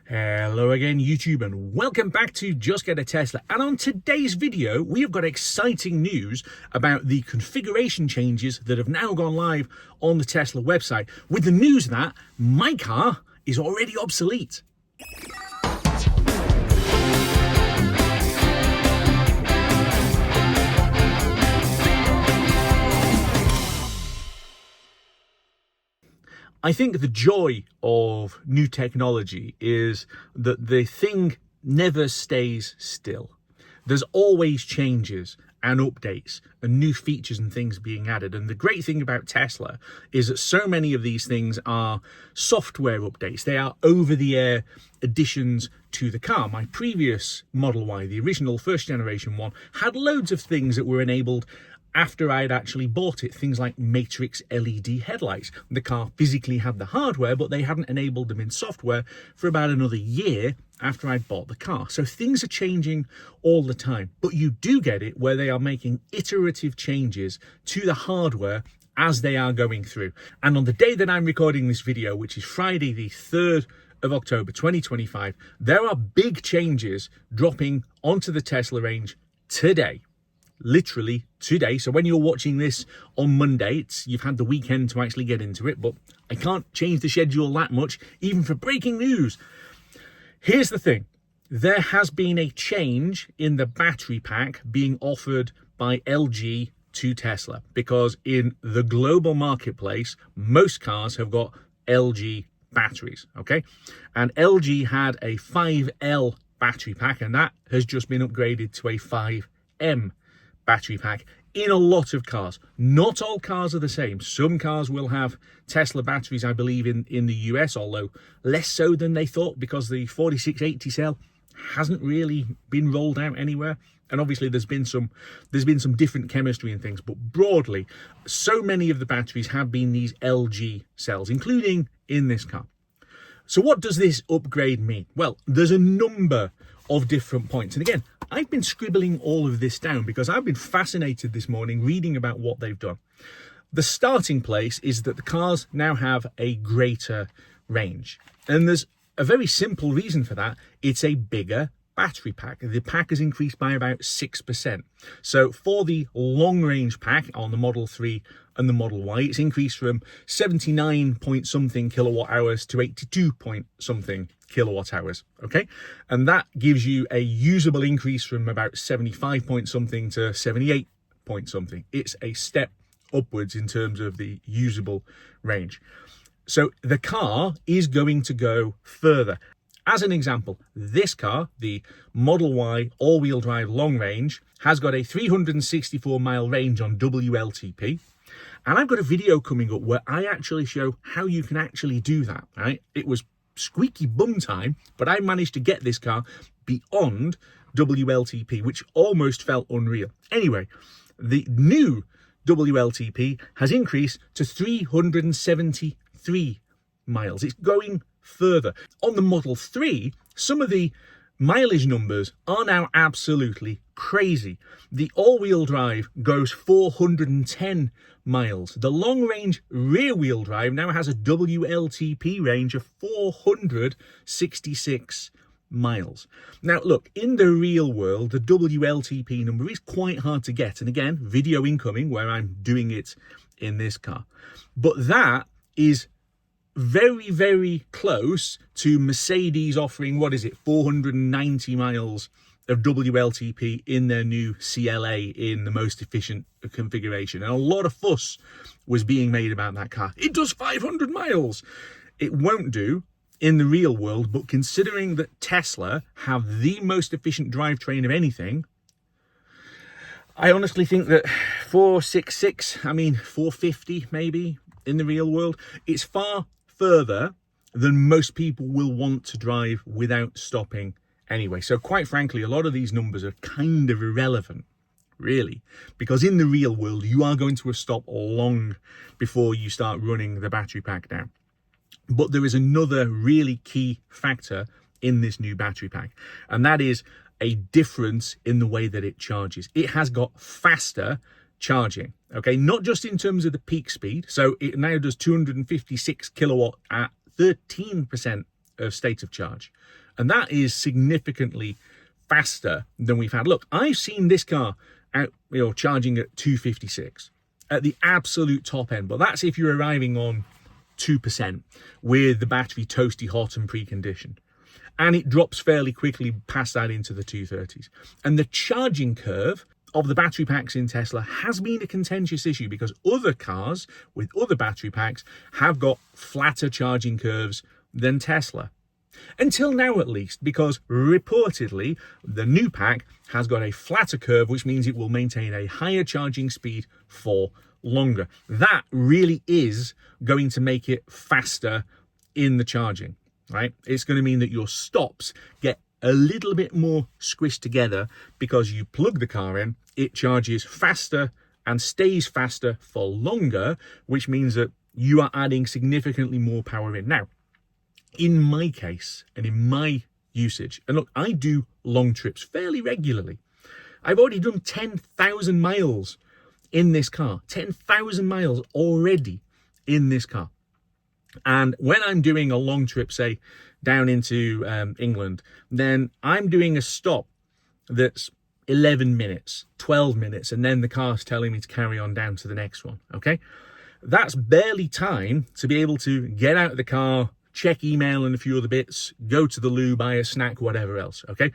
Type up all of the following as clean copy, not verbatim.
Hello again YouTube, and welcome back to Just Get a Tesla. And on today's video we have got exciting news about the configuration changes that have now gone live on the Tesla website, with the news that my car is already obsolete. I think the joy of new technology is that the thing never stays still. There's always changes and updates and new features and things being added. And the great thing about Tesla is that so many of these things are software updates. They are over-the-air additions to the car. My previous Model Y, the original first generation one, had loads of things that were enabled after I'd actually bought it, things like matrix LED headlights. The car physically had the hardware, but they hadn't enabled them in software for about another year after I'd bought the car. So things are changing all the time, but you do get it where they are making iterative changes to the hardware as they are going through. And on the day that I'm recording this video, which is Friday the 3rd of October 2025, there are big changes dropping onto the Tesla range today. Literally today. So when you're watching this on Monday, you've had the weekend to actually get into it, but I can't change the schedule that much, even for breaking news. Here's the thing. There has been a change in the battery pack being offered by LG to Tesla, because in the global marketplace, most cars have got LG batteries, okay? And LG had a 5L battery pack, and that has just been upgraded to a 5M battery pack in a lot of cars. Not all cars are the same. Some cars will have Tesla batteries, I believe, in the US, although less so than they thought, because the 4680 cell hasn't really been rolled out anywhere. And obviously there's been some different chemistry and things, but broadly, so many of the batteries have been these LG cells, including in this car. So what does this upgrade mean? Well, there's a number of different points. And again, I've been scribbling all of this down because I've been fascinated this morning reading about what they've done. The starting place is that the cars now have a greater range. And there's a very simple reason for that. It's a bigger battery pack. The pack has increased by about 6%. So for the long range pack on the Model 3 and the Model Y, it's increased from 79 point something kilowatt hours to 82 point something kilowatt hours, okay? And that gives you a usable increase from about 75 point something to 78 point something. It's a step upwards in terms of the usable range. So the car is going to go further. As an example, this car, the Model Y all-wheel drive long range, has got a 364 mile range on WLTP. And I've got a video coming up where I actually show how you can actually do that, right? It was squeaky bum time, but I managed to get this car beyond WLTP, which almost felt unreal. Anyway, the new WLTP has increased to 373 miles. It's going further. On the Model 3, some of the mileage numbers are now absolutely crazy. The all-wheel drive goes 410 miles. The long-range rear-wheel drive now has a WLTP range of 466 miles. Now, look, in the real world, the WLTP number is quite hard to get. And again, video incoming where I'm doing it in this car. But that is very, very close to Mercedes offering, 490 miles of WLTP in their new CLA in the most efficient configuration. And a lot of fuss was being made about that car. It does 500 miles. It won't do in the real world, but considering that Tesla have the most efficient drivetrain of anything, I honestly think that 450 maybe in the real world, it's far further than most people will want to drive without stopping anyway. So quite frankly, a lot of these numbers are kind of irrelevant, really, because in the real world, you are going to stop long before you start running the battery pack down. But there is another really key factor in this new battery pack, and that is a difference in the way that it charges. It has got faster charging, okay, not just in terms of the peak speed. So it now does 256 kilowatt at 13% of state of charge. And that is significantly faster than we've had. Look, I've seen this car out, charging at 256 at the absolute top end, but that's if you're arriving on 2% with the battery toasty hot and preconditioned. And it drops fairly quickly past that into the 230s. And the charging curve of the battery packs in Tesla has been a contentious issue because other cars with other battery packs have got flatter charging curves than Tesla. Until now, at least, because reportedly the new pack has got a flatter curve, which means it will maintain a higher charging speed for longer. That really is going to make it faster in the charging, right? It's going to mean that your stops get a little bit more squished together because you plug the car in, it charges faster and stays faster for longer, which means that you are adding significantly more power in. Now, in my case and in my usage, and look, I do long trips fairly regularly. I've already done 10,000 miles in this car, 10,000 miles already in this car. And when I'm doing a long trip, say down into England, then I'm doing a stop that's 11 minutes, 12 minutes, and then the car's telling me to carry on down to the next one, okay? That's barely time to be able to get out of the car, check email and a few other bits, go to the loo, buy a snack, whatever else, okay?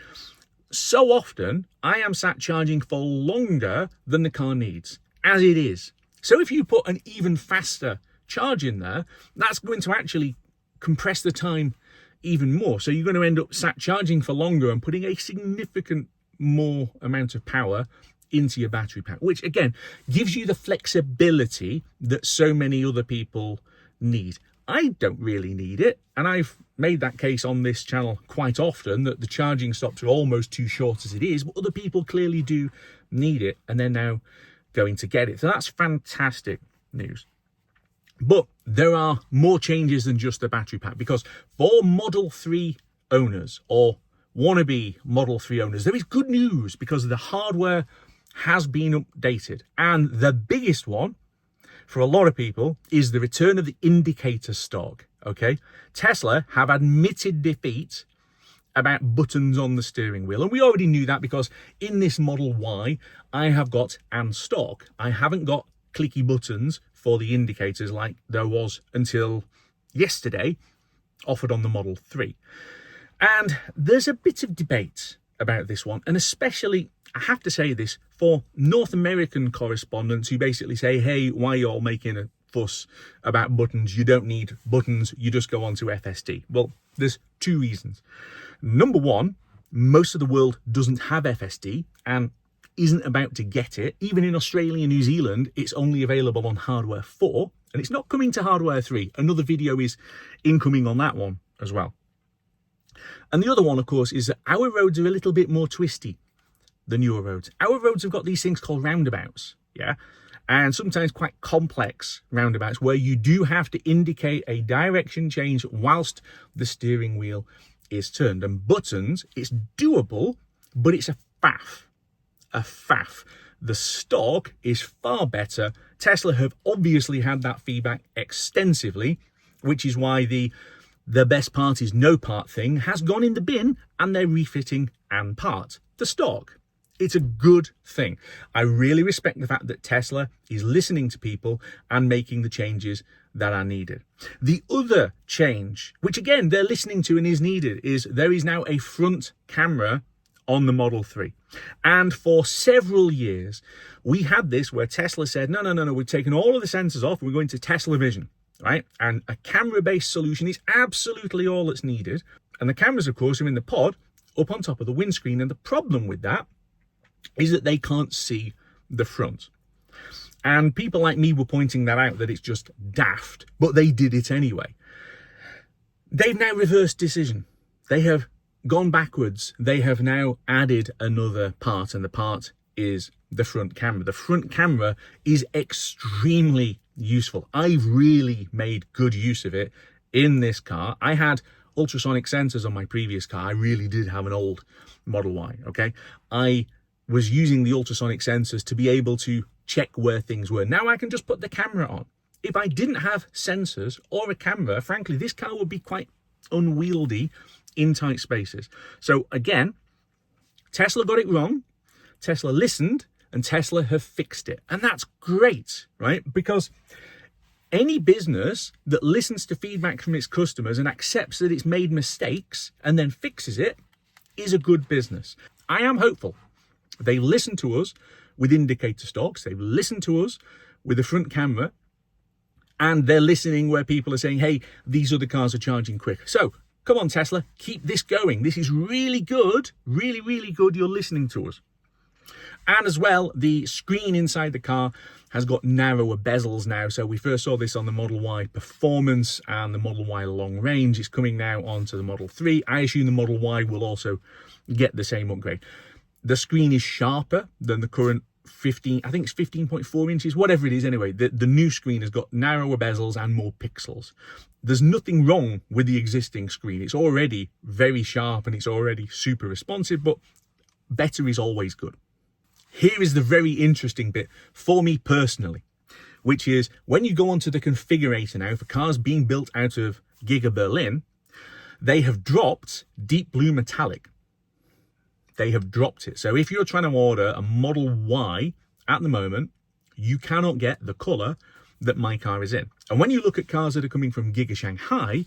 So often, I am sat charging for longer than the car needs, as it is. So if you put an even faster charge in there, that's going to actually compress the time even more. So you're going to end up sat charging for longer and putting a significant more amount of power into your battery pack, which again gives you the flexibility that so many other people need. I don't really need it, and I've made that case on this channel quite often that the charging stops are almost too short as it is, but other people clearly do need it, and they're now going to get it. So that's fantastic news. But there are more changes than just the battery pack, because for Model 3 owners or wannabe Model 3 owners, there is good news because the hardware has been updated. And the biggest one for a lot of people is the return of the indicator stock, okay? Tesla have admitted defeat about buttons on the steering wheel. And we already knew that because in this Model Y, I have got and stock. I haven't got clicky buttons for the indicators like there was until yesterday offered on the Model 3. And there's a bit of debate about this one, and especially, I have to say this, for North American correspondents who basically say, hey, why are you all making a fuss about buttons? You don't need buttons, you just go on to FSD. Well, there's two reasons. Number one, most of the world doesn't have FSD and isn't about to get it. Even in Australia and New Zealand, it's only available on hardware 4, and it's not coming to hardware 3. Another video is incoming on that one as well. And the other one, of course, is that our roads are a little bit more twisty than your roads. Our roads have got these things called roundabouts, yeah? And sometimes quite complex roundabouts where you do have to indicate a direction change whilst the steering wheel is turned. And buttons, it's doable, but it's a faff. A faff. The stock is far better. Tesla have obviously had that feedback extensively, which is why the best part is no part thing has gone in the bin and they're refitting and part the stock. It's a good thing. I really respect the fact that Tesla is listening to people and making the changes that are needed. The other change, which again they're listening to and is needed, is there is now a front camera on the Model 3. And for several years, we had this where Tesla said, no, we've taken all of the sensors off, we're going to Tesla Vision. Right? And a camera-based solution is absolutely all that's needed. And the cameras, of course, are in the pod up on top of the windscreen. And the problem with that is that they can't see the front. And people like me were pointing that out, that it's just daft, but they did it anyway. They've now reversed decision. They have gone backwards. They have now added another part, and the part is the front camera. The front camera is extremely useful. I've really made good use of it in this car. I had ultrasonic sensors on my previous car. I really did have an old Model Y, okay? I was using the ultrasonic sensors to be able to check where things were. Now I can just put the camera on. If I didn't have sensors or a camera, frankly, this car would be quite unwieldy in tight spaces. So again, Tesla got it wrong, Tesla listened, and Tesla have fixed it. And that's great, right? Because any business that listens to feedback from its customers and accepts that it's made mistakes and then fixes it is a good business. I am hopeful. They listen to us with indicator stocks. They've listened to us with a front camera. And they're listening where people are saying, hey, these other cars are charging quick. So come on, Tesla, keep this going. This is really good, really, really good. You're listening to us. And as well, the screen inside the car has got narrower bezels now. So we first saw this on the Model Y Performance and the Model Y Long Range. It's coming now onto the Model 3. I assume the Model Y will also get the same upgrade. The screen is sharper than the current 15, I think it's 15.4 inches, whatever it is anyway. The new screen has got narrower bezels and more pixels. There's nothing wrong with the existing screen. It's already very sharp and it's already super responsive, but better is always good. Here is the very interesting bit for me personally, which is when you go onto the configurator now for cars being built out of Giga Berlin, they have dropped deep blue metallic. They have dropped it. So if you're trying to order a Model Y at the moment, you cannot get the color that my car is in. And when you look at cars that are coming from Giga Shanghai,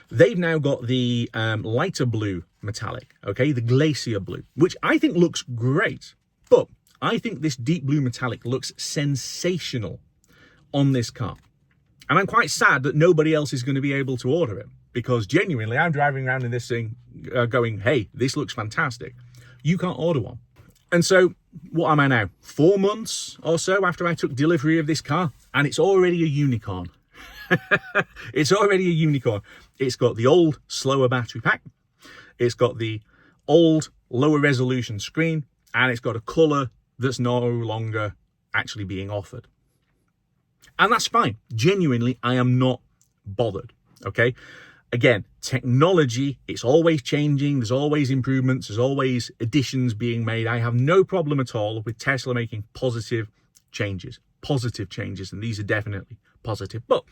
they've now got the lighter blue metallic, okay, the glacier blue, which I think looks great. But I think this deep blue metallic looks sensational on this car. And I'm quite sad that nobody else is going to be able to order it, because genuinely I'm driving around in this thing going, hey, this looks fantastic. You can't order one. And so what am I now? 4 months or so after I took delivery of this car, and it's already a unicorn. It's already a unicorn. It's got the old, slower battery pack. It's got the old, lower resolution screen, and it's got a color that's no longer actually being offered. And that's fine. Genuinely, I am not bothered, okay? Again, technology, it's always changing. There's always improvements. There's always additions being made. I have no problem at all with Tesla making positive changes, and these are definitely positive. But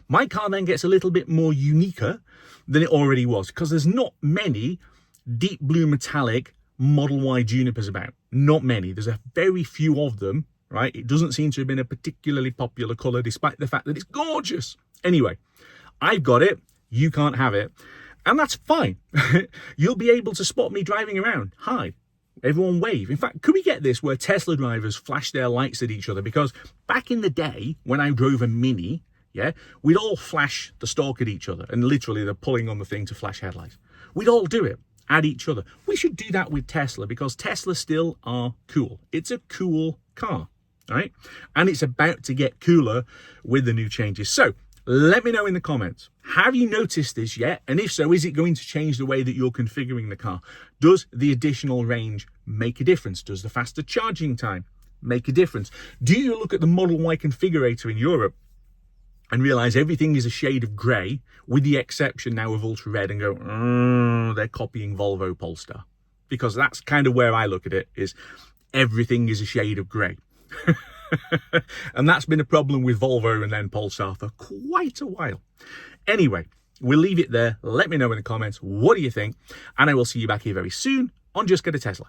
my car then gets a little bit more uniquer than it already was, because there's not many deep blue metallic Model Y Junipers about. Not many. There's a very few of them, right? It doesn't seem to have been a particularly popular color, despite the fact that it's gorgeous. Anyway, I've got it. You can't have it. And that's fine. You'll be able to spot me driving around. Hi. Everyone wave. In fact, could we get this where Tesla drivers flash their lights at each other? Because back in the day, when I drove a Mini, yeah, we'd all flash the stalk at each other. And literally, they're pulling on the thing to flash headlights. We'd all do it at each other. We should do that with Tesla, because Tesla still are cool. It's a cool car, right? And it's about to get cooler with the new changes. So let me know in the comments, have you noticed this yet? And if so, is it going to change the way that you're configuring the car? Does the additional range make a difference? Does the faster charging time make a difference? Do you look at the Model Y configurator in Europe and realize everything is a shade of grey, with the exception now of ultra red, and go, they're copying Volvo Polestar? Because that's kind of where I look at it, is everything is a shade of grey. And that's been a problem with Volvo and then Polestar for quite a while. Anyway, we'll leave it there. Let me know in the comments, what do you think? And I will see you back here very soon on Just Get a Tesla.